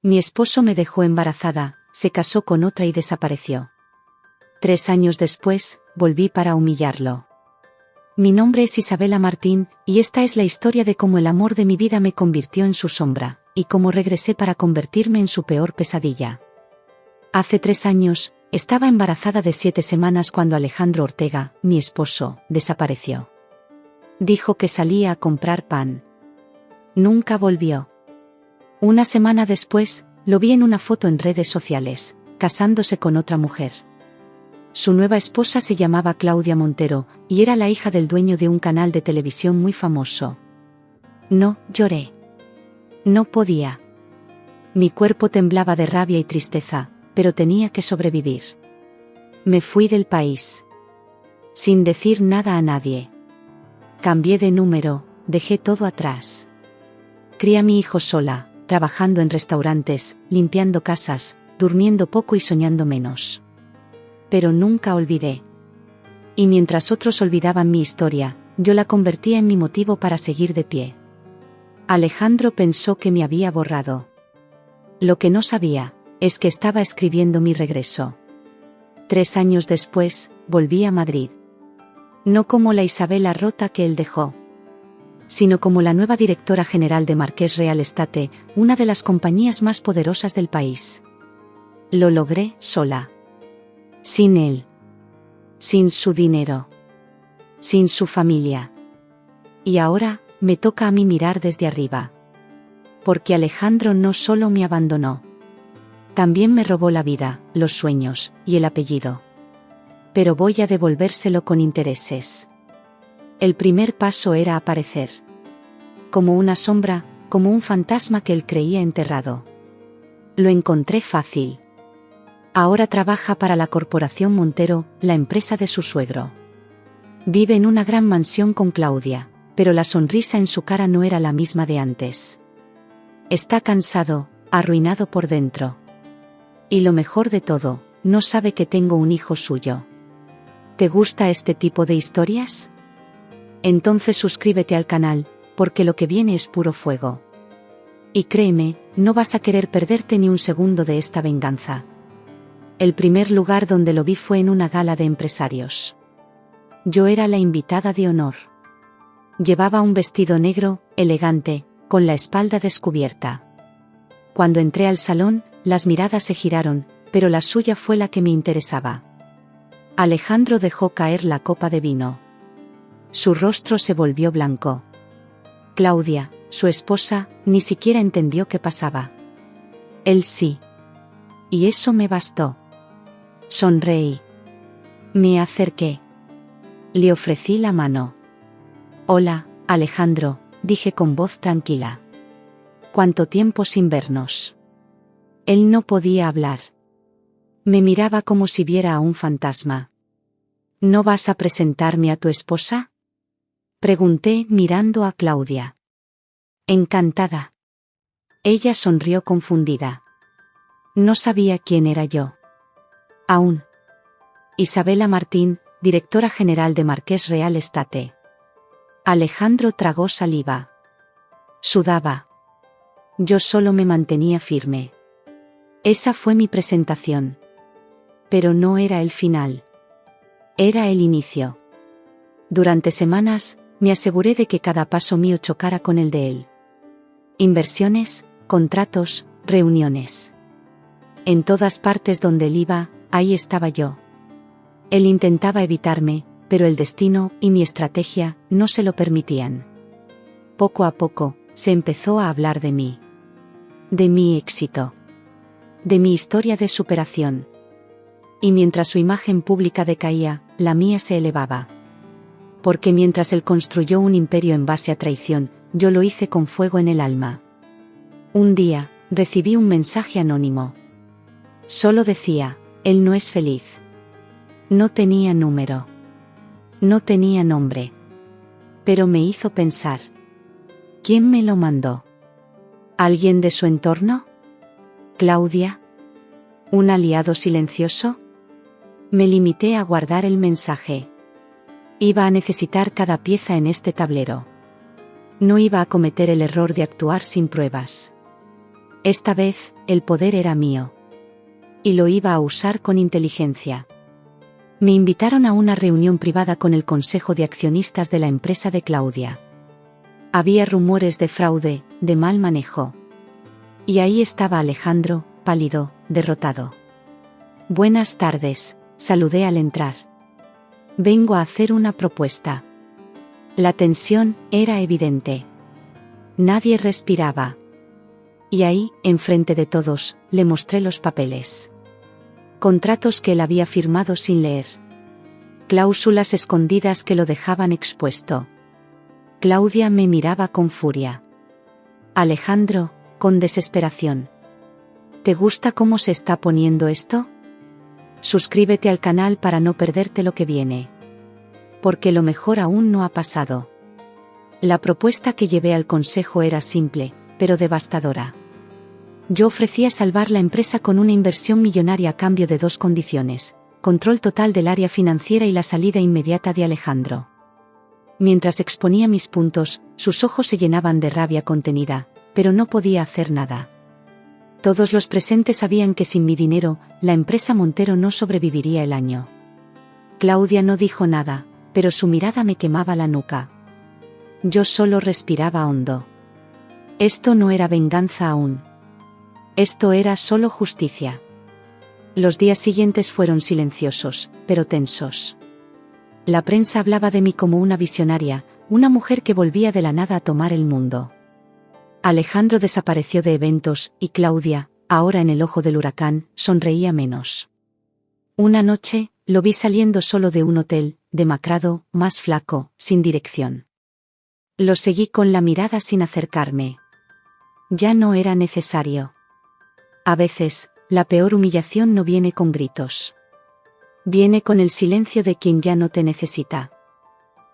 Mi esposo me dejó embarazada, se casó con otra y desapareció. 3 años después, volví para humillarlo. Mi nombre es Isabela Martín, y esta es la historia de cómo el amor de mi vida me convirtió en su sombra, y cómo regresé para convertirme en su peor pesadilla. Hace 3 años, estaba embarazada de 7 semanas cuando Alejandro Ortega, mi esposo, desapareció. Dijo que salía a comprar pan. Nunca volvió. Una semana después, lo vi en una foto en redes sociales, casándose con otra mujer. Su nueva esposa se llamaba Claudia Montero, y era la hija del dueño de un canal de televisión muy famoso. No, lloré. No podía. Mi cuerpo temblaba de rabia y tristeza, pero tenía que sobrevivir. Me fui del país. Sin decir nada a nadie. Cambié de número, dejé todo atrás. Crié a mi hijo sola, trabajando en restaurantes, limpiando casas, durmiendo poco y soñando menos. Pero nunca olvidé. Y mientras otros olvidaban mi historia, yo la convertía en mi motivo para seguir de pie. Alejandro pensó que me había borrado. Lo que no sabía, es que estaba escribiendo mi regreso. 3 años después, volví a Madrid. No como la Isabela rota que él dejó, sino como la nueva directora general de Marqués Real Estate, una de las compañías más poderosas del país. Lo logré sola. Sin él. Sin su dinero. Sin su familia. Y ahora, me toca a mí mirar desde arriba. Porque Alejandro no solo me abandonó. También me robó la vida, los sueños, y el apellido. Pero voy a devolvérselo con intereses. El primer paso era aparecer. Como una sombra, como un fantasma que él creía enterrado. Lo encontré fácil. Ahora trabaja para la Corporación Montero, la empresa de su suegro. Vive en una gran mansión con Claudia, pero la sonrisa en su cara no era la misma de antes. Está cansado, arruinado por dentro. Y lo mejor de todo, no sabe que tengo un hijo suyo. ¿Te gusta este tipo de historias? Entonces suscríbete al canal, porque lo que viene es puro fuego. Y créeme, no vas a querer perderte ni un segundo de esta venganza. El primer lugar donde lo vi fue en una gala de empresarios. Yo era la invitada de honor. Llevaba un vestido negro, elegante, con la espalda descubierta. Cuando entré al salón, las miradas se giraron, pero la suya fue la que me interesaba. Alejandro dejó caer la copa de vino. Su rostro se volvió blanco. Claudia, su esposa, ni siquiera entendió qué pasaba. Él sí. Y eso me bastó. Sonreí. Me acerqué. Le ofrecí la mano. Hola, Alejandro, dije con voz tranquila. ¿Cuánto tiempo sin vernos? Él no podía hablar. Me miraba como si viera a un fantasma. ¿No vas a presentarme a tu esposa? Pregunté mirando a Claudia. Encantada. Ella sonrió confundida. No sabía quién era yo. Aún. Isabela Martín, directora general de Marqués Real Estate. Alejandro tragó saliva. Sudaba. Yo solo me mantenía firme. Esa fue mi presentación. Pero no era el final. Era el inicio. Durante semanas, me aseguré de que cada paso mío chocara con el de él. Inversiones, contratos, reuniones. En todas partes donde él iba, ahí estaba yo. Él intentaba evitarme, pero el destino y mi estrategia no se lo permitían. Poco a poco, se empezó a hablar de mí. De mi éxito. De mi historia de superación. Y mientras su imagen pública decaía, la mía se elevaba. Porque mientras él construyó un imperio en base a traición, yo lo hice con fuego en el alma. Un día, recibí un mensaje anónimo. Solo decía, él no es feliz. No tenía número. No tenía nombre. Pero me hizo pensar. ¿Quién me lo mandó? ¿Alguien de su entorno? ¿Claudia? ¿Un aliado silencioso? Me limité a guardar el mensaje. Iba a necesitar cada pieza en este tablero. No iba a cometer el error de actuar sin pruebas. Esta vez, el poder era mío. Y lo iba a usar con inteligencia. Me invitaron a una reunión privada con el consejo de accionistas de la empresa de Claudia. Había rumores de fraude, de mal manejo. Y ahí estaba Alejandro, pálido, derrotado. Buenas tardes, saludé al entrar. Vengo a hacer una propuesta. La tensión era evidente. Nadie respiraba. Y ahí, enfrente de todos, le mostré los papeles. Contratos que él había firmado sin leer. Cláusulas escondidas que lo dejaban expuesto. Claudia me miraba con furia. Alejandro, con desesperación. ¿Te gusta cómo se está poniendo esto? Suscríbete al canal para no perderte lo que viene. Porque lo mejor aún no ha pasado. La propuesta que llevé al consejo era simple, pero devastadora. Yo ofrecía salvar la empresa con una inversión millonaria a cambio de 2 condiciones: control total del área financiera y la salida inmediata de Alejandro. Mientras exponía mis puntos, sus ojos se llenaban de rabia contenida, pero no podía hacer nada. Todos los presentes sabían que sin mi dinero, la empresa Montero no sobreviviría el año. Claudia no dijo nada, pero su mirada me quemaba la nuca. Yo solo respiraba hondo. Esto no era venganza aún. Esto era solo justicia. Los días siguientes fueron silenciosos, pero tensos. La prensa hablaba de mí como una visionaria, una mujer que volvía de la nada a tomar el mundo. Alejandro desapareció de eventos, y Claudia, ahora en el ojo del huracán, sonreía menos. Una noche, lo vi saliendo solo de un hotel, demacrado, más flaco, sin dirección. Lo seguí con la mirada sin acercarme. Ya no era necesario. A veces, la peor humillación no viene con gritos. Viene con el silencio de quien ya no te necesita.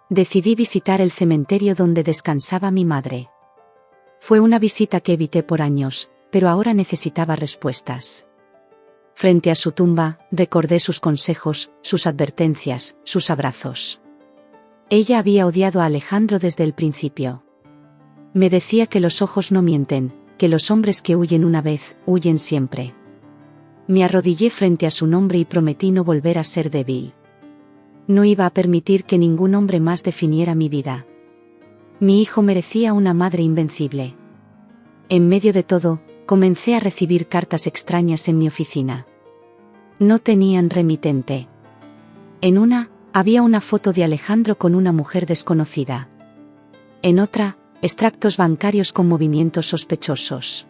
Decidí visitar el cementerio donde descansaba mi madre. Fue una visita que evité por años, pero ahora necesitaba respuestas. Frente a su tumba, recordé sus consejos, sus advertencias, sus abrazos. Ella había odiado a Alejandro desde el principio. Me decía que los ojos no mienten, que los hombres que huyen una vez, huyen siempre. Me arrodillé frente a su nombre y prometí no volver a ser débil. No iba a permitir que ningún hombre más definiera mi vida. Mi hijo merecía una madre invencible. En medio de todo, comencé a recibir cartas extrañas en mi oficina. No tenían remitente. En una, había una foto de Alejandro con una mujer desconocida. En otra, extractos bancarios con movimientos sospechosos.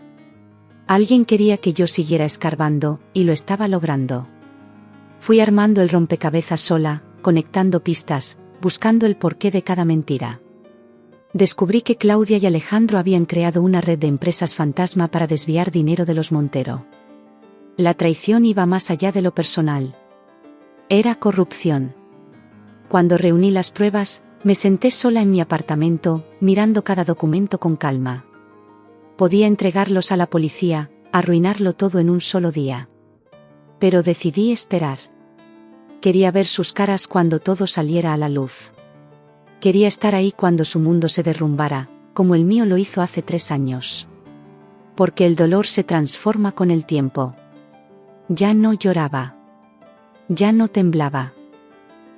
Alguien quería que yo siguiera escarbando, y lo estaba logrando. Fui armando el rompecabezas sola, conectando pistas, buscando el porqué de cada mentira. Descubrí que Claudia y Alejandro habían creado una red de empresas fantasma para desviar dinero de los Montero. La traición iba más allá de lo personal. Era corrupción. Cuando reuní las pruebas, me senté sola en mi apartamento, mirando cada documento con calma. Podía entregarlos a la policía, arruinarlo todo en un solo día. Pero decidí esperar. Quería ver sus caras cuando todo saliera a la luz. Quería estar ahí cuando su mundo se derrumbara, como el mío lo hizo hace 3 años. Porque el dolor se transforma con el tiempo. Ya no lloraba. Ya no temblaba.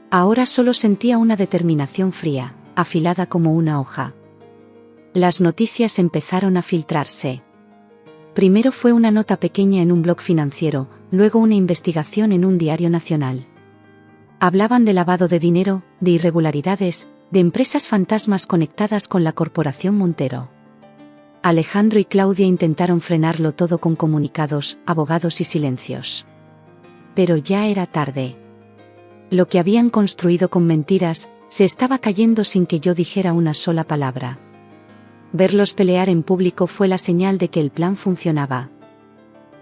Ahora solo sentía una determinación fría, afilada como una hoja. Las noticias empezaron a filtrarse. Primero fue una nota pequeña en un blog financiero, luego una investigación en un diario nacional. Hablaban de lavado de dinero, de irregularidades, de empresas fantasmas conectadas con la corporación Montero. Alejandro y Claudia intentaron frenarlo todo con comunicados, abogados y silencios. Pero ya era tarde. Lo que habían construido con mentiras, se estaba cayendo sin que yo dijera una sola palabra. Verlos pelear en público fue la señal de que el plan funcionaba.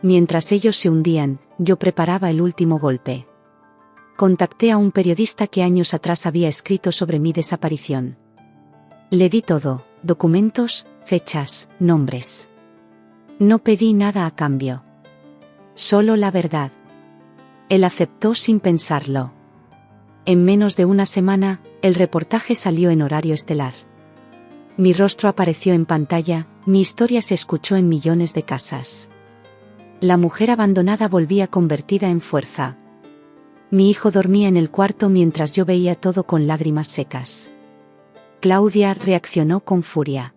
Mientras ellos se hundían, yo preparaba el último golpe. Contacté a un periodista que años atrás había escrito sobre mi desaparición. Le di todo, documentos, fechas, nombres. No pedí nada a cambio. Solo la verdad. Él aceptó sin pensarlo. En menos de una semana, el reportaje salió en horario estelar. Mi rostro apareció en pantalla, mi historia se escuchó en millones de casas. La mujer abandonada volvía convertida en fuerza. Mi hijo dormía en el cuarto mientras yo veía todo con lágrimas secas. Claudia reaccionó con furia.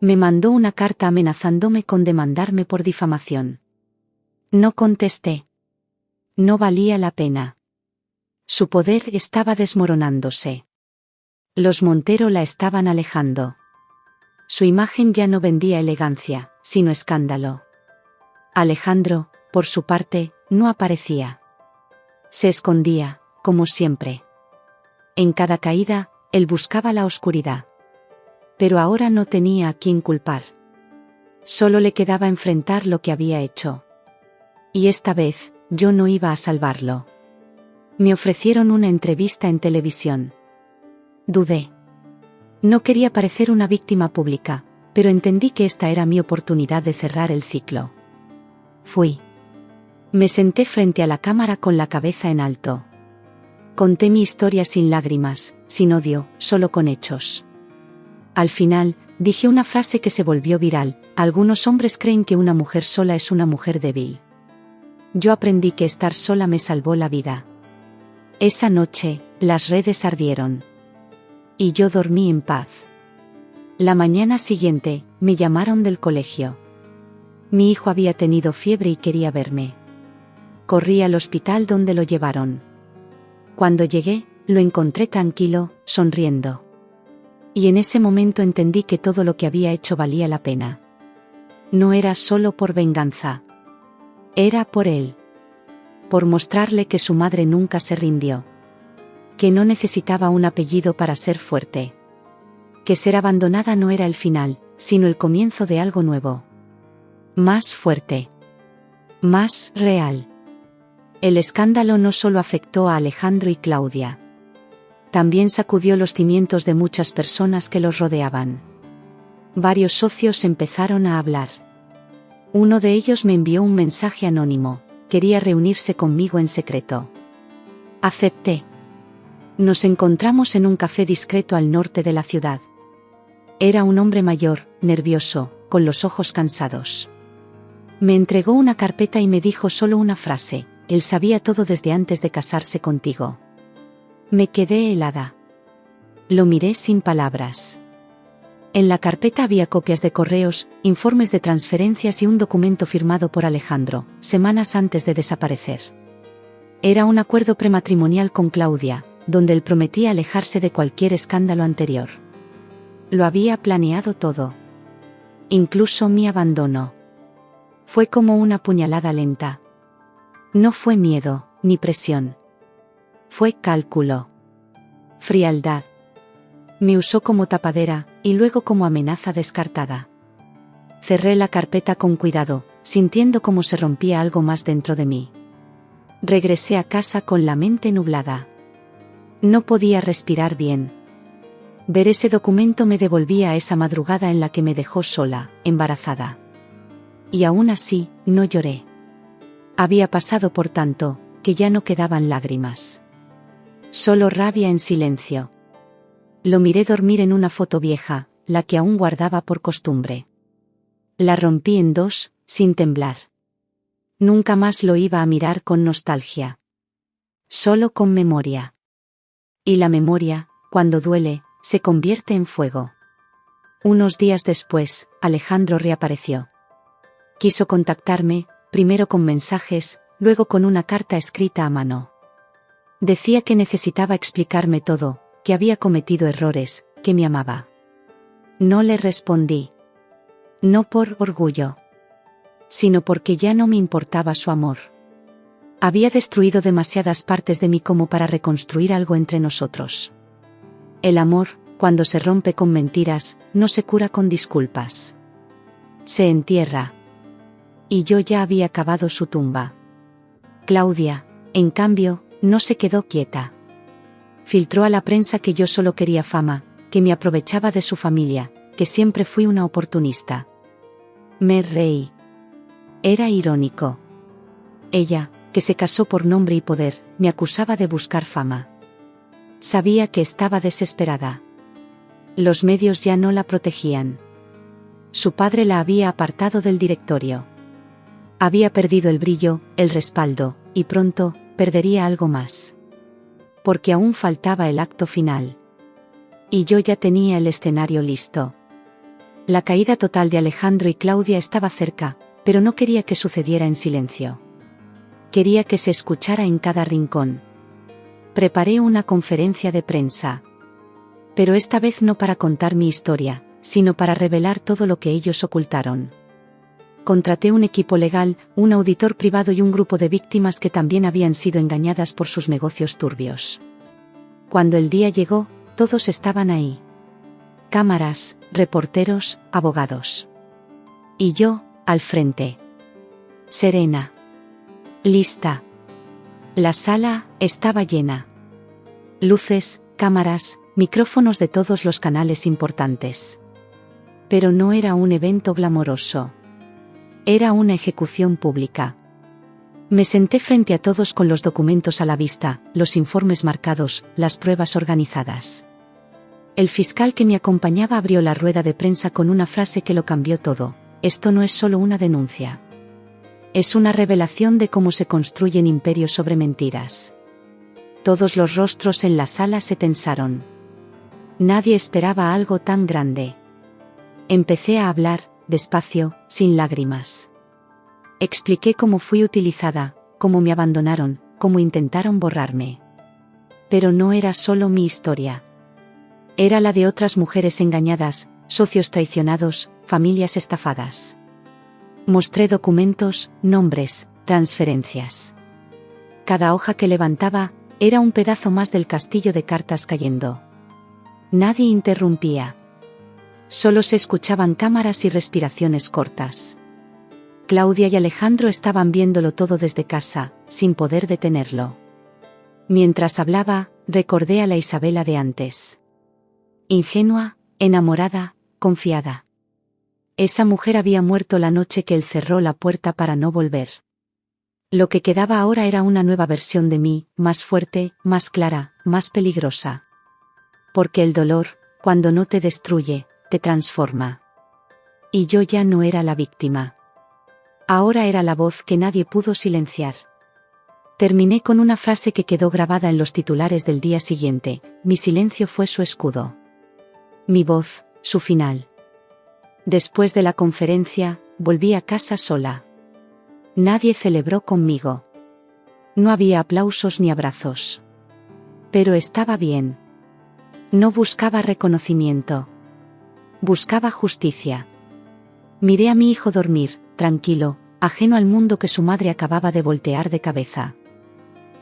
Me mandó una carta amenazándome con demandarme por difamación. No contesté. No valía la pena. Su poder estaba desmoronándose. Los Montero la estaban alejando. Su imagen ya no vendía elegancia, sino escándalo. Alejandro, por su parte, no aparecía. Se escondía, como siempre. En cada caída, él buscaba la oscuridad. Pero ahora no tenía a quién culpar. Solo le quedaba enfrentar lo que había hecho. Y esta vez, yo no iba a salvarlo. Me ofrecieron una entrevista en televisión. Dudé. No quería parecer una víctima pública, pero entendí que esta era mi oportunidad de cerrar el ciclo. Fui. Me senté frente a la cámara con la cabeza en alto. Conté mi historia sin lágrimas, sin odio, solo con hechos. Al final, dije una frase que se volvió viral: algunos hombres creen que una mujer sola es una mujer débil. Yo aprendí que estar sola me salvó la vida. Esa noche, las redes ardieron. Y yo dormí en paz. La mañana siguiente, me llamaron del colegio. Mi hijo había tenido fiebre y quería verme. Corrí al hospital donde lo llevaron. Cuando llegué, lo encontré tranquilo, sonriendo. Y en ese momento entendí que todo lo que había hecho valía la pena. No era solo por venganza. Era por él. Por mostrarle que su madre nunca se rindió. Que no necesitaba un apellido para ser fuerte. Que ser abandonada no era el final, sino el comienzo de algo nuevo. Más fuerte. Más real. El escándalo no solo afectó a Alejandro y Claudia. También sacudió los cimientos de muchas personas que los rodeaban. Varios socios empezaron a hablar. Uno de ellos me envió un mensaje anónimo: quería reunirse conmigo en secreto. Acepté. Nos encontramos en un café discreto al norte de la ciudad. Era un hombre mayor, nervioso, con los ojos cansados. Me entregó una carpeta y me dijo solo una frase: él sabía todo desde antes de casarse contigo. Me quedé helada. Lo miré sin palabras. En la carpeta había copias de correos, informes de transferencias y un documento firmado por Alejandro, semanas antes de desaparecer. Era un acuerdo prematrimonial con Claudia, donde él prometía alejarse de cualquier escándalo anterior. Lo había planeado todo. Incluso mi abandono. Fue como una puñalada lenta. No fue miedo, ni presión. Fue cálculo. Frialdad. Me usó como tapadera, y luego como amenaza descartada. Cerré la carpeta con cuidado, sintiendo cómo se rompía algo más dentro de mí. Regresé a casa con la mente nublada. No podía respirar bien. Ver ese documento me devolvía a esa madrugada en la que me dejó sola, embarazada. Y aún así, no lloré. Había pasado por tanto, que ya no quedaban lágrimas. Solo rabia en silencio. Lo miré dormir en una foto vieja, la que aún guardaba por costumbre. La rompí en dos, sin temblar. Nunca más lo iba a mirar con nostalgia. Solo con memoria. Y la memoria, cuando duele, se convierte en fuego. Unos días después, Alejandro reapareció. Quiso contactarme, primero con mensajes, luego con una carta escrita a mano. Decía que necesitaba explicarme todo, que había cometido errores, que me amaba. No le respondí. No por orgullo, sino porque ya no me importaba su amor. Había destruido demasiadas partes de mí como para reconstruir algo entre nosotros. El amor, cuando se rompe con mentiras, no se cura con disculpas. Se entierra. Y yo ya había cavado su tumba. Claudia, en cambio, no se quedó quieta. Filtró a la prensa que yo solo quería fama, que me aprovechaba de su familia, que siempre fui una oportunista. Me reí. Era irónico. Ella, que se casó por nombre y poder, me acusaba de buscar fama. Sabía que estaba desesperada. Los medios ya no la protegían. Su padre la había apartado del directorio. Había perdido el brillo, el respaldo, y pronto, perdería algo más. Porque aún faltaba el acto final. Y yo ya tenía el escenario listo. La caída total de Alejandro y Claudia estaba cerca, pero no quería que sucediera en silencio. Quería que se escuchara en cada rincón. Preparé una conferencia de prensa. Pero esta vez no para contar mi historia, sino para revelar todo lo que ellos ocultaron. Contraté un equipo legal, un auditor privado y un grupo de víctimas que también habían sido engañadas por sus negocios turbios. Cuando el día llegó, todos estaban ahí. Cámaras, reporteros, abogados. Y yo, al frente. Serena. Lista. La sala estaba llena. Luces, cámaras, micrófonos de todos los canales importantes. Pero no era un evento glamoroso. Era una ejecución pública. Me senté frente a todos con los documentos a la vista, los informes marcados, las pruebas organizadas. El fiscal que me acompañaba abrió la rueda de prensa con una frase que lo cambió todo: esto no es solo una denuncia. Es una revelación de cómo se construyen imperios sobre mentiras. Todos los rostros en la sala se tensaron. Nadie esperaba algo tan grande. Empecé a hablar, despacio, sin lágrimas. Expliqué cómo fui utilizada, cómo me abandonaron, cómo intentaron borrarme. Pero no era solo mi historia. Era la de otras mujeres engañadas, socios traicionados, familias estafadas. Mostré documentos, nombres, transferencias. Cada hoja que levantaba era un pedazo más del castillo de cartas cayendo. Nadie interrumpía. Solo se escuchaban cámaras y respiraciones cortas. Claudia y Alejandro estaban viéndolo todo desde casa, sin poder detenerlo. Mientras hablaba, recordé a la Isabela de antes. Ingenua, enamorada, confiada. Esa mujer había muerto la noche que él cerró la puerta para no volver. Lo que quedaba ahora era una nueva versión de mí, más fuerte, más clara, más peligrosa. Porque el dolor, cuando no te destruye, te transforma. Y yo ya no era la víctima. Ahora era la voz que nadie pudo silenciar. Terminé con una frase que quedó grabada en los titulares del día siguiente: mi silencio fue su escudo. Mi voz, su final. Después de la conferencia, volví a casa sola. Nadie celebró conmigo. No había aplausos ni abrazos. Pero estaba bien. No buscaba reconocimiento. Buscaba justicia. Miré a mi hijo dormir, tranquilo, ajeno al mundo que su madre acababa de voltear de cabeza.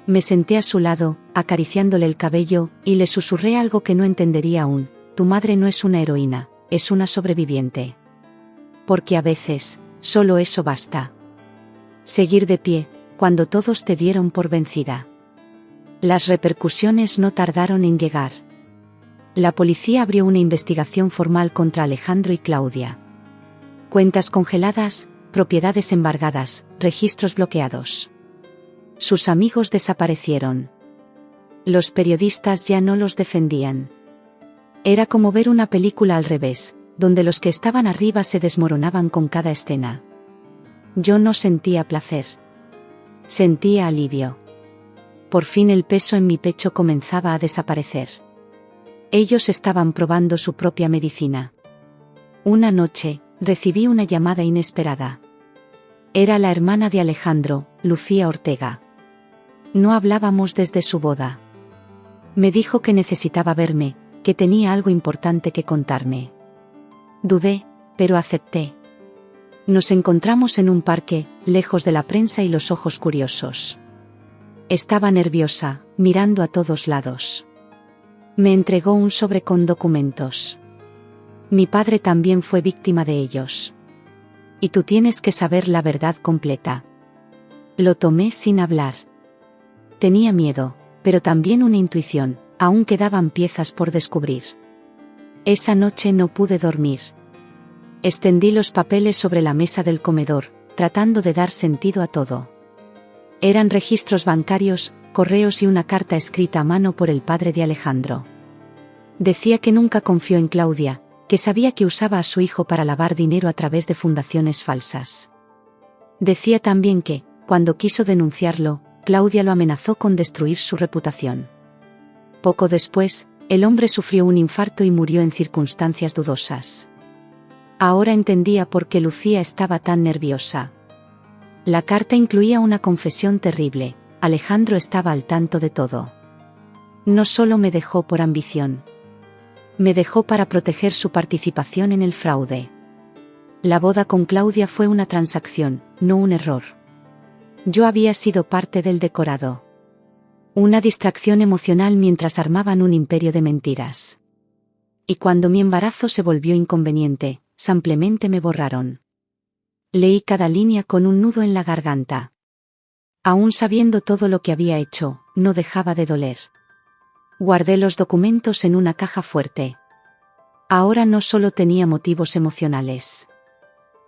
Me senté a su lado, acariciándole el cabello, y le susurré algo que no entendería aún: tu madre no es una heroína, es una sobreviviente. Porque a veces, solo eso basta. Seguir de pie, cuando todos te dieron por vencida. Las repercusiones no tardaron en llegar. La policía abrió una investigación formal contra Alejandro y Claudia. Cuentas congeladas, propiedades embargadas, registros bloqueados. Sus amigos desaparecieron. Los periodistas ya no los defendían. Era como ver una película al revés, donde los que estaban arriba se desmoronaban con cada escena. Yo no sentía placer. Sentía alivio. Por fin el peso en mi pecho comenzaba a desaparecer. Ellos estaban probando su propia medicina. Una noche, recibí una llamada inesperada. Era la hermana de Alejandro, Lucía Ortega. No hablábamos desde su boda. Me dijo que necesitaba verme, que tenía algo importante que contarme. Dudé, pero acepté. Nos encontramos en un parque, lejos de la prensa y los ojos curiosos. Estaba nerviosa, mirando a todos lados. Me entregó un sobre con documentos. Mi padre también fue víctima de ellos. Y tú tienes que saber la verdad completa. Lo tomé sin hablar. Tenía miedo, pero también una intuición: aún quedaban piezas por descubrir. Esa noche no pude dormir. Extendí los papeles sobre la mesa del comedor, tratando de dar sentido a todo. Eran registros bancarios, correos y una carta escrita a mano por el padre de Alejandro. Decía que nunca confió en Claudia, que sabía que usaba a su hijo para lavar dinero a través de fundaciones falsas. Decía también que, cuando quiso denunciarlo, Claudia lo amenazó con destruir su reputación. Poco después, el hombre sufrió un infarto y murió en circunstancias dudosas. Ahora entendía por qué Lucía estaba tan nerviosa. La carta incluía una confesión terrible. Alejandro estaba al tanto de todo. No solo me dejó por ambición. Me dejó para proteger su participación en el fraude. La boda con Claudia fue una transacción, no un error. Yo había sido parte del decorado. Una distracción emocional mientras armaban un imperio de mentiras. Y cuando mi embarazo se volvió inconveniente, simplemente me borraron. Leí cada línea con un nudo en la garganta. Aún sabiendo todo lo que había hecho, no dejaba de doler. Guardé los documentos en una caja fuerte. Ahora no solo tenía motivos emocionales.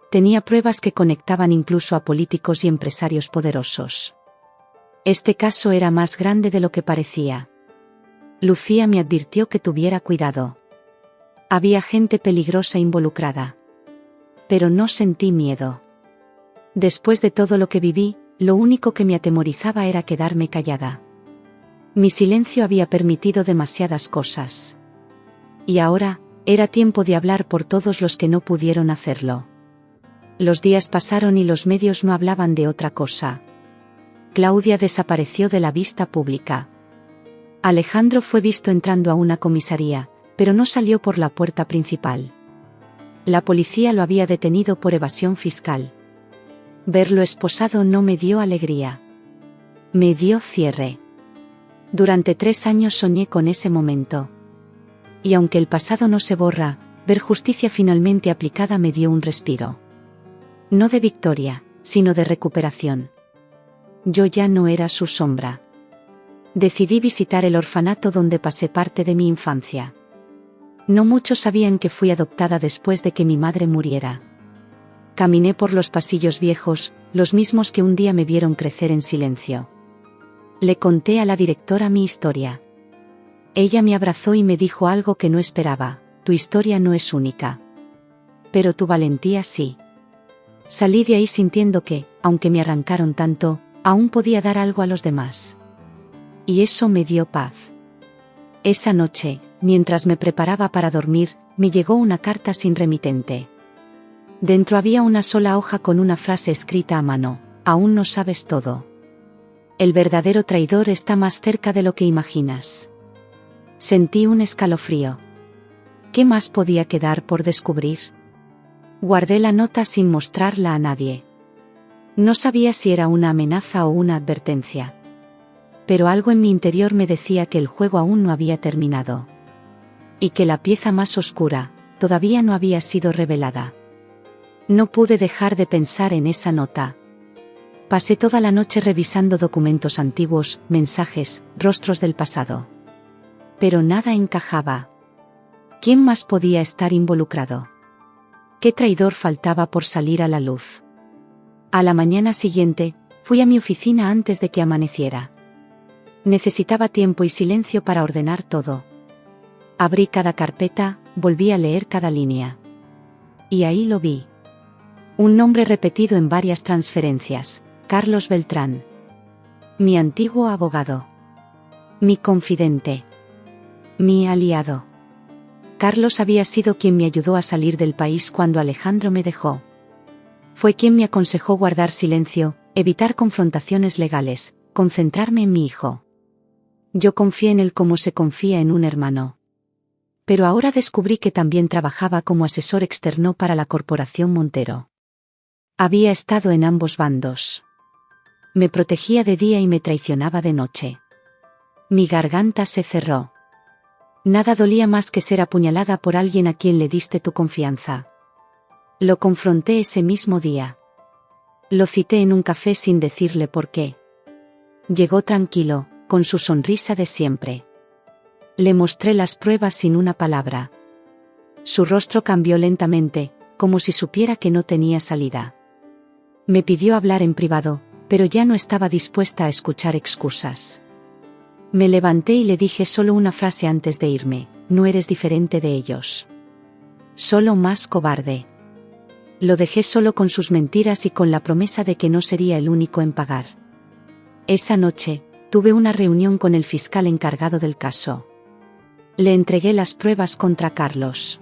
Tenía pruebas que conectaban incluso a políticos y empresarios poderosos. Este caso era más grande de lo que parecía. Lucía me advirtió que tuviera cuidado. Había gente peligrosa involucrada. Pero no sentí miedo. Después de todo lo que viví, lo único que me atemorizaba era quedarme callada. Mi silencio había permitido demasiadas cosas. Y ahora, era tiempo de hablar por todos los que no pudieron hacerlo. Los días pasaron y los medios no hablaban de otra cosa. Claudia desapareció de la vista pública. Alejandro fue visto entrando a una comisaría, pero no salió por la puerta principal. La policía lo había detenido por evasión fiscal. Verlo esposado no me dio alegría. Me dio cierre. Durante 3 años soñé con ese momento. Y aunque el pasado no se borra, ver justicia finalmente aplicada me dio un respiro. No de victoria, sino de recuperación. Yo ya no era su sombra. Decidí visitar el orfanato donde pasé parte de mi infancia. No muchos sabían que fui adoptada después de que mi madre muriera. Caminé por los pasillos viejos, los mismos que un día me vieron crecer en silencio. Le conté a la directora mi historia. Ella me abrazó y me dijo algo que no esperaba: tu historia no es única. Pero tu valentía sí. Salí de ahí sintiendo que, aunque me arrancaron tanto, aún podía dar algo a los demás. Y eso me dio paz. Esa noche, mientras me preparaba para dormir, me llegó una carta sin remitente. Dentro había una sola hoja con una frase escrita a mano: aún no sabes todo. El verdadero traidor está más cerca de lo que imaginas. Sentí un escalofrío. ¿Qué más podía quedar por descubrir? Guardé la nota sin mostrarla a nadie. No sabía si era una amenaza o una advertencia. Pero algo en mi interior me decía que el juego aún no había terminado. Y que la pieza más oscura, todavía no había sido revelada. No pude dejar de pensar en esa nota. Pasé toda la noche revisando documentos antiguos, mensajes, rostros del pasado. Pero nada encajaba. ¿Quién más podía estar involucrado? ¿Qué traidor faltaba por salir a la luz? A la mañana siguiente, fui a mi oficina antes de que amaneciera. Necesitaba tiempo y silencio para ordenar todo. Abrí cada carpeta, volví a leer cada línea. Y ahí lo vi. Un nombre repetido en varias transferencias: Carlos Beltrán. Mi antiguo abogado. Mi confidente. Mi aliado. Carlos había sido quien me ayudó a salir del país cuando Alejandro me dejó. Fue quien me aconsejó guardar silencio, evitar confrontaciones legales, concentrarme en mi hijo. Yo confié en él como se confía en un hermano. Pero ahora descubrí que también trabajaba como asesor externo para la Corporación Montero. Había estado en ambos bandos. Me protegía de día y me traicionaba de noche. Mi garganta se cerró. Nada dolía más que ser apuñalada por alguien a quien le diste tu confianza. Lo confronté ese mismo día. Lo cité en un café sin decirle por qué. Llegó tranquilo, con su sonrisa de siempre. Le mostré las pruebas sin una palabra. Su rostro cambió lentamente, como si supiera que no tenía salida. Me pidió hablar en privado, pero ya no estaba dispuesta a escuchar excusas. Me levanté y le dije solo una frase antes de irme: no eres diferente de ellos. Solo más cobarde. Lo dejé solo con sus mentiras y con la promesa de que no sería el único en pagar. Esa noche, tuve una reunión con el fiscal encargado del caso. Le entregué las pruebas contra Carlos.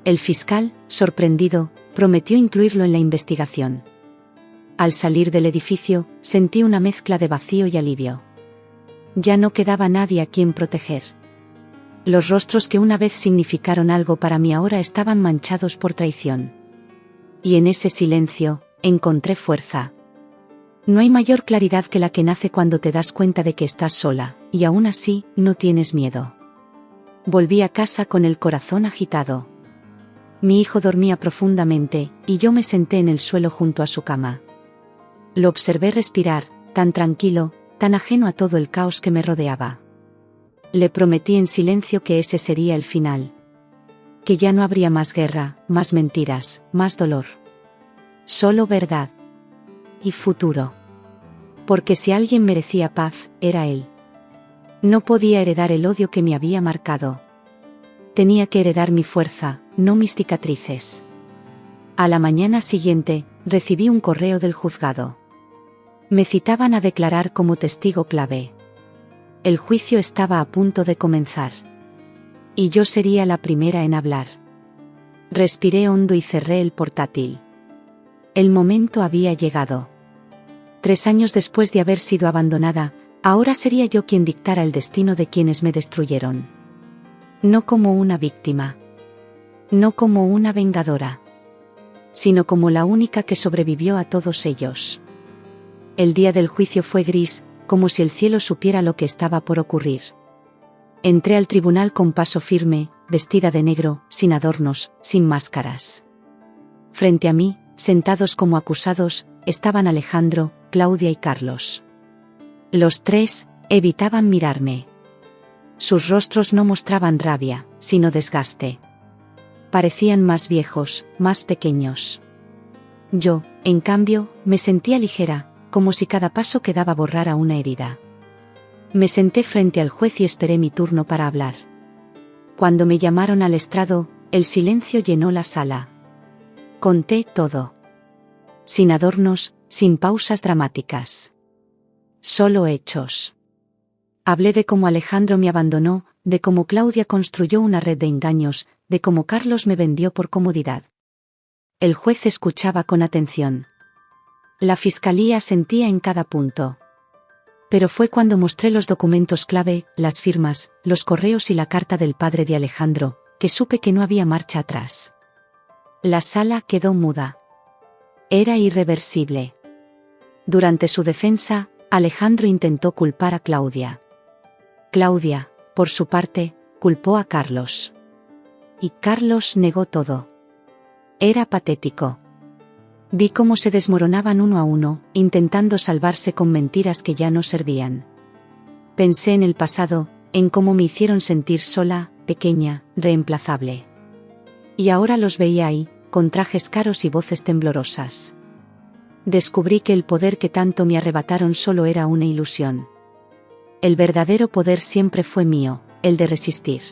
El fiscal, sorprendido, prometió incluirlo en la investigación. Al salir del edificio, sentí una mezcla de vacío y alivio. Ya no quedaba nadie a quien proteger. Los rostros que una vez significaron algo para mí ahora estaban manchados por traición. Y en ese silencio, encontré fuerza. No hay mayor claridad que la que nace cuando te das cuenta de que estás sola, y aún así, no tienes miedo. Volví a casa con el corazón agitado. Mi hijo dormía profundamente, y yo me senté en el suelo junto a su cama. Lo observé respirar, tan tranquilo, tan ajeno a todo el caos que me rodeaba. Le prometí en silencio que ese sería el final. Que ya no habría más guerra, más mentiras, más dolor. Solo verdad. Y futuro. Porque si alguien merecía paz, era él. No podía heredar el odio que me había marcado. Tenía que heredar mi fuerza, no mis cicatrices. A la mañana siguiente, recibí un correo del juzgado. Me citaban a declarar como testigo clave. El juicio estaba a punto de comenzar. Y yo sería la primera en hablar. Respiré hondo y cerré el portátil. El momento había llegado. 3 años después de haber sido abandonada, ahora sería yo quien dictara el destino de quienes me destruyeron. No como una víctima. No como una vengadora. Sino como la única que sobrevivió a todos ellos. El día del juicio fue gris, como si el cielo supiera lo que estaba por ocurrir. Entré al tribunal con paso firme, vestida de negro, sin adornos, sin máscaras. Frente a mí, sentados como acusados, estaban Alejandro, Claudia y Carlos. Los 3 evitaban mirarme. Sus rostros no mostraban rabia, sino desgaste. Parecían más viejos, más pequeños. Yo, en cambio, me sentía ligera, como si cada paso que daba borrara una herida. Me senté frente al juez y esperé mi turno para hablar. Cuando me llamaron al estrado, el silencio llenó la sala. Conté todo. Sin adornos, sin pausas dramáticas. Solo hechos. Hablé de cómo Alejandro me abandonó, de cómo Claudia construyó una red de engaños, de cómo Carlos me vendió por comodidad. El juez escuchaba con atención. La fiscalía asentía en cada punto. Pero fue cuando mostré los documentos clave, las firmas, los correos y la carta del padre de Alejandro, que supe que no había marcha atrás. La sala quedó muda. Era irreversible. Durante su defensa, Alejandro intentó culpar a Claudia. Claudia, por su parte, culpó a Carlos. Y Carlos negó todo. Era patético. Vi cómo se desmoronaban uno a uno, intentando salvarse con mentiras que ya no servían. Pensé en el pasado, en cómo me hicieron sentir sola, pequeña, reemplazable. Y ahora los veía ahí, con trajes caros y voces temblorosas. Descubrí que el poder que tanto me arrebataron solo era una ilusión. El verdadero poder siempre fue mío, el de resistir.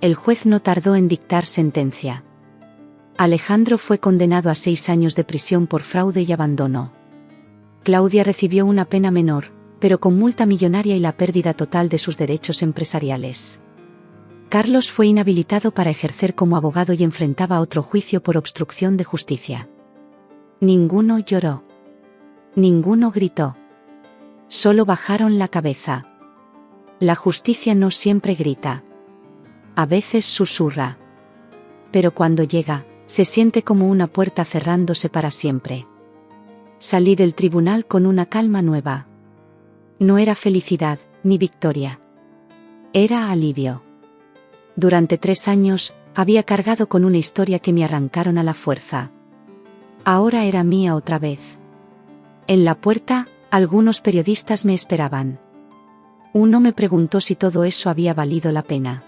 El juez no tardó en dictar sentencia. Alejandro fue condenado a 6 años de prisión por fraude y abandono. Claudia recibió una pena menor, pero con multa millonaria y la pérdida total de sus derechos empresariales. Carlos fue inhabilitado para ejercer como abogado y enfrentaba otro juicio por obstrucción de justicia. Ninguno lloró. Ninguno gritó. Solo bajaron la cabeza. La justicia no siempre grita. A veces susurra. Pero cuando llega, se siente como una puerta cerrándose para siempre. Salí del tribunal con una calma nueva. No era felicidad, ni victoria. Era alivio. Durante 3 años, había cargado con una historia que me arrancaron a la fuerza. Ahora era mía otra vez. En la puerta, algunos periodistas me esperaban. Uno me preguntó si todo eso había valido la pena.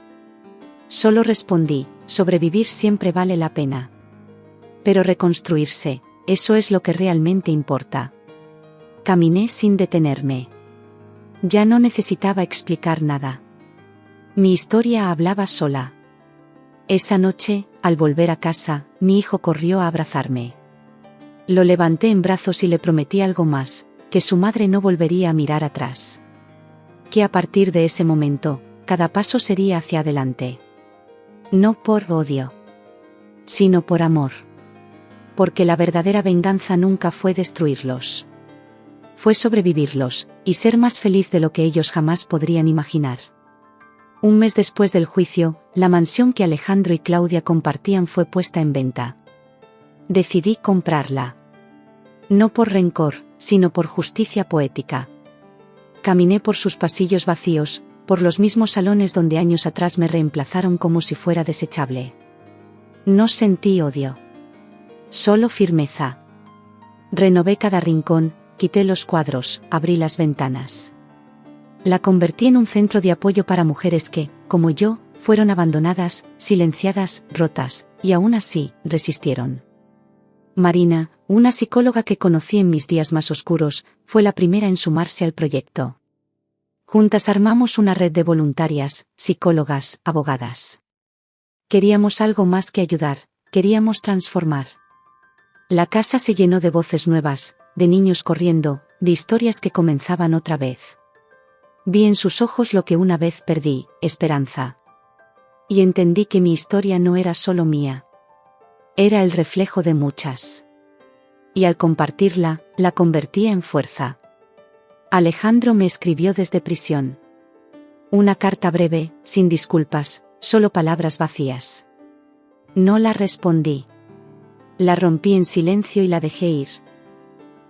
Solo respondí, sobrevivir siempre vale la pena. Pero reconstruirse, eso es lo que realmente importa. Caminé sin detenerme. Ya no necesitaba explicar nada. Mi historia hablaba sola. Esa noche, al volver a casa, mi hijo corrió a abrazarme. Lo levanté en brazos y le prometí algo más, que su madre no volvería a mirar atrás. Que a partir de ese momento, cada paso sería hacia adelante. No por odio, sino por amor. Porque la verdadera venganza nunca fue destruirlos. Fue sobrevivirlos, y ser más feliz de lo que ellos jamás podrían imaginar. Un mes después del juicio, la mansión que Alejandro y Claudia compartían fue puesta en venta. Decidí comprarla. No por rencor, sino por justicia poética. Caminé por sus pasillos vacíos, por los mismos salones donde años atrás me reemplazaron como si fuera desechable. No sentí odio. Solo firmeza. Renové cada rincón, quité los cuadros, abrí las ventanas. La convertí en un centro de apoyo para mujeres que, como yo, fueron abandonadas, silenciadas, rotas, y aún así, resistieron. Marina, una psicóloga que conocí en mis días más oscuros, fue la primera en sumarse al proyecto. Juntas armamos una red de voluntarias, psicólogas, abogadas. Queríamos algo más que ayudar, queríamos transformar. La casa se llenó de voces nuevas, de niños corriendo, de historias que comenzaban otra vez. Vi en sus ojos lo que una vez perdí, esperanza. Y entendí que mi historia no era solo mía. Era el reflejo de muchas. Y al compartirla, la convertía en fuerza. Alejandro me escribió desde prisión. Una carta breve, sin disculpas, solo palabras vacías. No la respondí. La rompí en silencio y la dejé ir.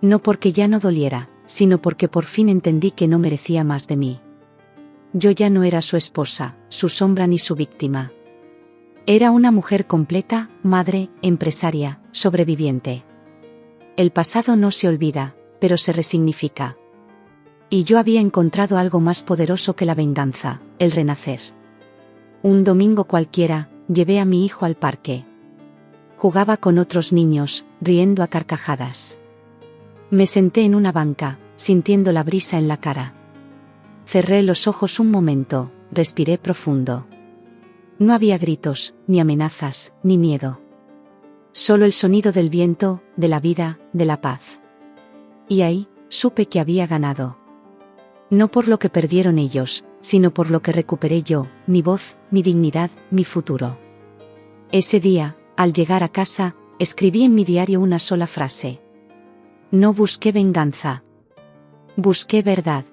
No porque ya no doliera, sino porque por fin entendí que no merecía más de mí. Yo ya no era su esposa, su sombra ni su víctima. Era una mujer completa, madre, empresaria, sobreviviente. El pasado no se olvida, pero se resignifica. Y yo había encontrado algo más poderoso que la venganza, el renacer. Un domingo cualquiera, llevé a mi hijo al parque. Jugaba con otros niños, riendo a carcajadas. Me senté en una banca, sintiendo la brisa en la cara. Cerré los ojos un momento, respiré profundo. No había gritos, ni amenazas, ni miedo. Solo el sonido del viento, de la vida, de la paz. Y ahí, supe que había ganado. No por lo que perdieron ellos, sino por lo que recuperé yo, mi voz, mi dignidad, mi futuro. Ese día, al llegar a casa, escribí en mi diario una sola frase. No busqué venganza. Busqué verdad.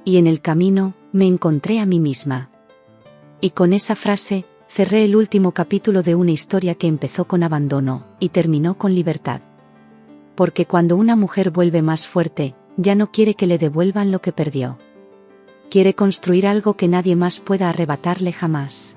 Y en el camino, me encontré a mí misma. Y con esa frase, cerré el último capítulo de una historia que empezó con abandono, y terminó con libertad. Porque cuando una mujer vuelve más fuerte, ya no quiere que le devuelvan lo que perdió. Quiere construir algo que nadie más pueda arrebatarle jamás.